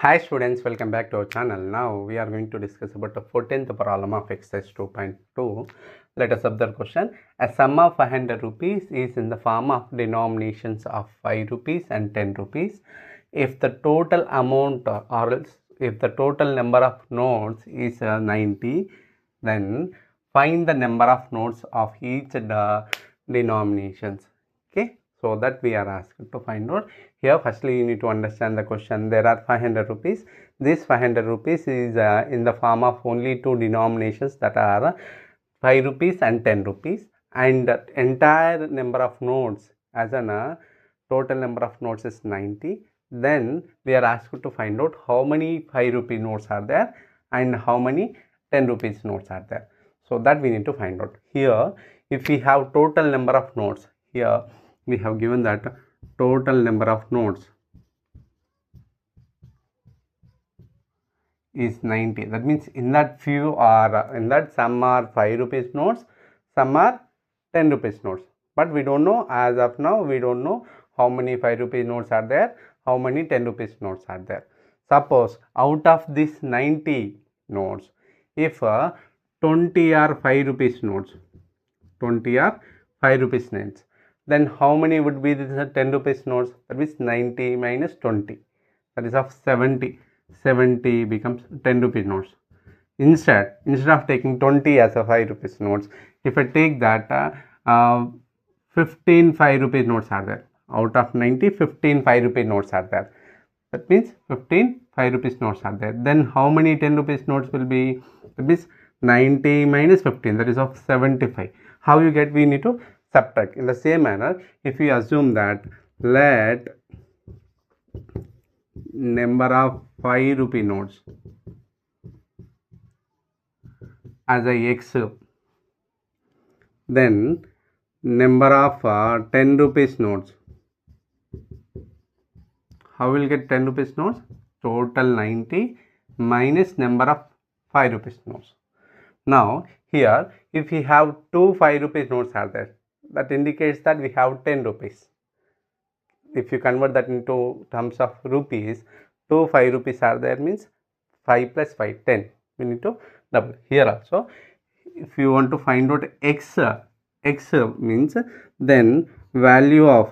Hi students, welcome back to our channel. Now we are going to discuss about the 14th problem of exercise 2.2. Let us observe question. A sum of 500 rupees is in the form of denominations of 5 rupees and 10 rupees. If the total amount or else if the total number of notes is 90, then find the number of notes of each denominations. Okay, so that we are asked to find out. Here firstly you need to understand the question. There are 500 rupees. This 500 rupees is in the form of only two denominations, that are 5 rupees and 10 rupees, and the entire number of notes as an total number of notes is 90. Then we are asked to find out how many 5 rupee notes are there and how many 10 rupees notes are there. So that we need to find out. Here if we have total number of notes, here we have given that total number of notes is 90. That means in that few are in that some are 5 rupees notes, some are 10 rupees notes, but we don't know, as of now we don't know how many 5 rupees notes are there, how many 10 rupees notes are there. Suppose out of this 90 notes, if 20 are 5 rupees notes, 20 are 5 rupees notes, then how many would be the 10 rupees notes? That means 90 minus 20, that is of 70. 70 becomes 10 rupees notes. Instead of taking 20 as a 5 rupees notes, if I take that 15 5 rupees notes are there. Out of 90, 15 5 rupees notes are there. That means 15 5 rupees notes are there. Then how many 10 rupees notes will be? That means 90 minus 15, that is of 75. How you get? We need to subtract. In the same manner, if we assume that let number of 5 rupee notes as a x, then number of 10 rupees notes, how will get 10 rupees notes? Total 90 minus number of 5 rupees notes. Now here if we have two 5 rupees notes are there, that indicates that we have 10 rupees. If you convert that into terms of rupees, 2 5 rupees are there, means 5 plus 5 10. We need to double. Here also if you want to find out x means then value of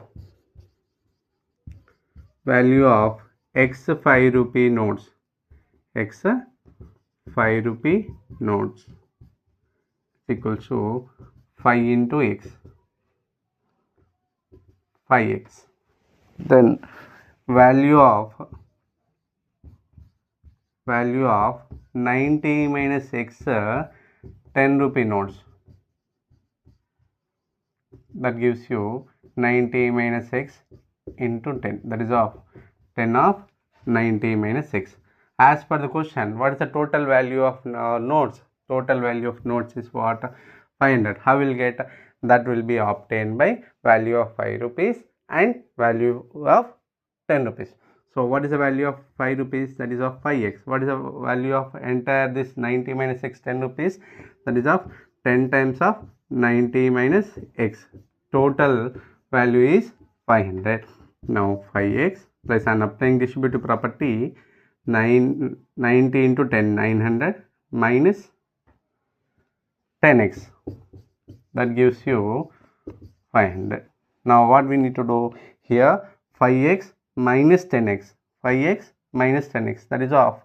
x 5 rupee notes, x 5 rupee notes equals to 5 into x, 5x. Then value of 90 minus x 10 rupee notes, that gives you 90 minus x into 10, that is of 10 of 90 minus x. As per the question, what is the total value of notes? Total value of notes is what? 500. How will get? That will be obtained by value of 5 rupees and value of 10 rupees. So what is the value of 5 rupees? That is of 5x. What is the value of entire this 90 minus x 10 rupees? That is of 10 times of 90 minus x. Total value is 500. Now 5x plus an applying distributive property, 90 into 10, 900 minus 10x, that gives you 500. Now what we need to do here? 5x minus 10x, 5x minus 10x, that is of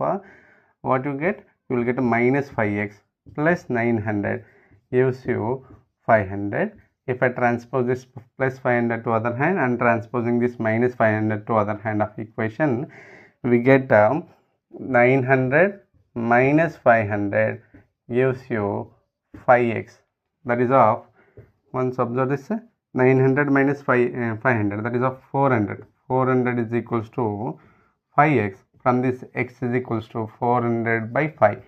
what you get? You will get a minus 5x plus 900 gives you 500. If I transpose this plus 500 to other hand and transposing this minus 500 to other hand of equation, we get 900 minus 500 gives you 5x, that is of, once observe this, 900 minus 500, that is of 400. 400 is equals to 5x. From this x is equals to 400 by 5.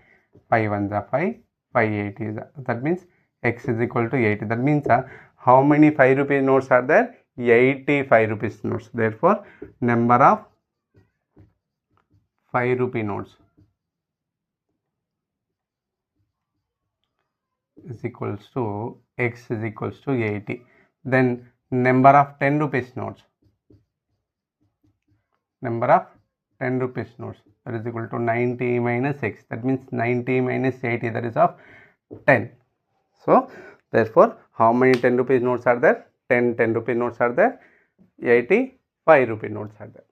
5 1s are 5, 5 8 is, that means x is equal to 80. That means how many 5 rupee notes are there? 85 rupees notes. Therefore number of 5 rupee notes is equals to x is equals to 80. Then number of 10 rupees notes, number of 10 rupees notes, that is equal to 90 minus x, that means 90 minus 80, that is of 10. So therefore how many 10 rupees notes are there? 10 10 rupee notes are there, 85 rupee notes are there.